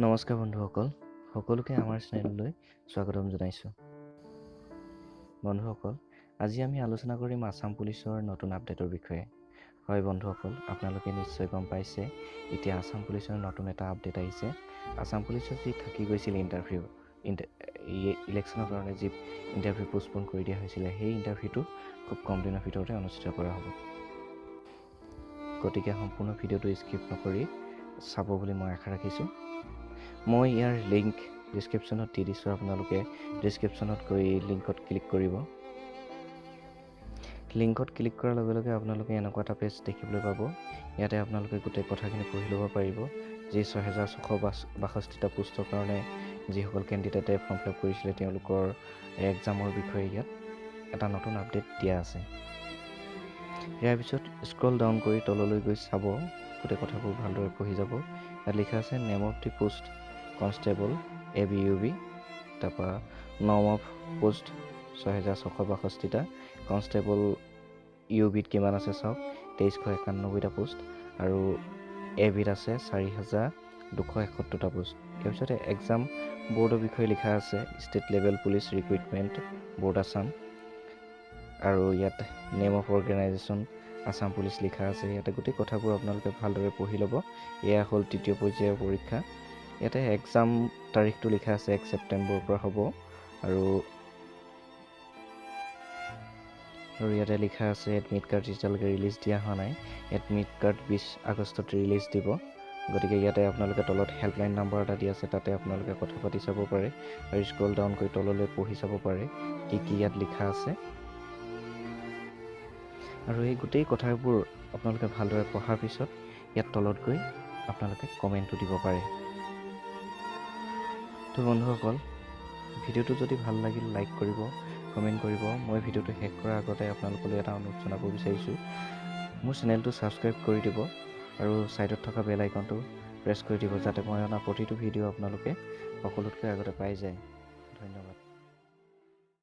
নমস্কাৰ বন্ধুসকল, সকলোকে আমাৰ চেনেললৈ স্বাগতম জনাইছোঁ। বন্ধুসকল, আজি আমি আলোচনা কৰিম আসাম পুলিচৰ নতুন আপডেটৰ বিষয়ে। হয় বন্ধুসকল, আপোনালোকে নিশ্চয় গম পাইছে এতিয়া আসাম পুলিচৰ নতুন এটা আপডেট আহিছে। আসাম পুলিচত যি থাকি গৈছিল ইলেকশ্যনৰ কাৰণে যি ইণ্টাৰভিউ পোষ্টপন কৰি দিয়া হৈছিলে, সেই ইণ্টাৰভিউটো খুব কম দিনৰ ভিতৰতে অনুষ্ঠিত কৰা হ'ব। গতিকে সম্পূৰ্ণ ভিডিঅ'টো স্কিপ নকৰি চাব বুলি মই আশা ৰাখিছোঁ। মই ইয়াৰ লিংক ডিছক্ৰিপশ্যনত দি দিছোঁ, আপোনালোকে ডিছক্ৰিপশ্যনত গৈ লিংকত ক্লিক কৰিব। লিংকত ক্লিক কৰাৰ লগে লগে আপোনালোকে এনেকুৱা এটা পেজ দেখিবলৈ পাব। ইয়াতে আপোনালোকে গোটেই কথাখিনি পঢ়ি ল'ব পাৰিব। যি ৬,৬৬২টা পোষ্টৰ কাৰণে যিসকল কেণ্ডিডেটে ফৰ্ম ফিল আপ কৰিছিলে তেওঁলোকৰ এক্সামৰ বিষয়ে ইয়াত এটা নতুন আপডেট দিয়া আছে। ইয়াৰ পিছত স্ক্ৰল ডাউন কৰি তললৈ গৈ চাব, গোটেই কথাবোৰ ভালদৰে পঢ়ি যাব। ইয়াত লিখা আছে name of the post constable ABUB, তাৰপৰা নম অফ পোষ্ট ৬,৬৬২টা, কনষ্টেবল UBত কিমান আছে চাওক ২৩৯১টা পোষ্ট, আৰু ABত আছে ৪,২৭১টা পোষ্ট। ইয়াৰ পিছতে এক্সাম বৰ্ডৰ বিষয়ে লিখা আছে state level police recruitment board Assam, আৰু ইয়াত name of organisation Assam police লিখা আছে। ইয়াতে গোটেই কথাবোৰ আপোনালোকে ভালদৰে পঢ়ি ল'ব। এয়া হ'ল তৃতীয় পৰ্যায়ৰ পৰীক্ষা। ইয়াতে এক্সাম তাৰিখটো লিখা আছে ১ ছেপ্টেম্বৰৰ পৰা হ'ব, আৰু ইয়াতে লিখা আছে এডমিট কাৰ্ড এতিয়ালৈকে ৰিলিজ দিয়া হোৱা নাই। এডমিট কাৰ্ড ২০ আগষ্টত ৰিলিজ দিব। গতিকে ইয়াতে আপোনালোকে তলত হেল্পলাইন নাম্বাৰ এটা দি আছে, তাতে আপোনালোকে কথা পাতি চাব পাৰে, আৰু স্ক্ৰল ডাউন কৰি তললৈ পঢ়ি চাব পাৰে কি ইয়াত লিখা আছে। আৰু এই গোটেই কথাবোৰ আপোনালোকে ভালদৰে পঢ়াৰ পিছত ইয়াত তলত গৈ আপোনালোকে কমেণ্টটো দিব পাৰে। তো বন্ধুসকল, ভিডিঅ'টো যদি ভাল লাগিল লাইক কৰিব, কমেণ্ট কৰিব। মই ভিডিঅ'টো শেষ কৰাৰ আগতে আপোনালোকলৈ এটা অনুৰোধ জনাব বিচাৰিছোঁ, মোৰ চেনেলটো ছাবস্ক্ৰাইব কৰি দিব আৰু ছাইডত থকা বেল আইকনটো প্ৰেছ কৰি দিব, যাতে মই অনা প্ৰতিটো ভিডিঅ' আপোনালোকে সকলোতকৈ আগতে পাই যায়। ধন্যবাদ।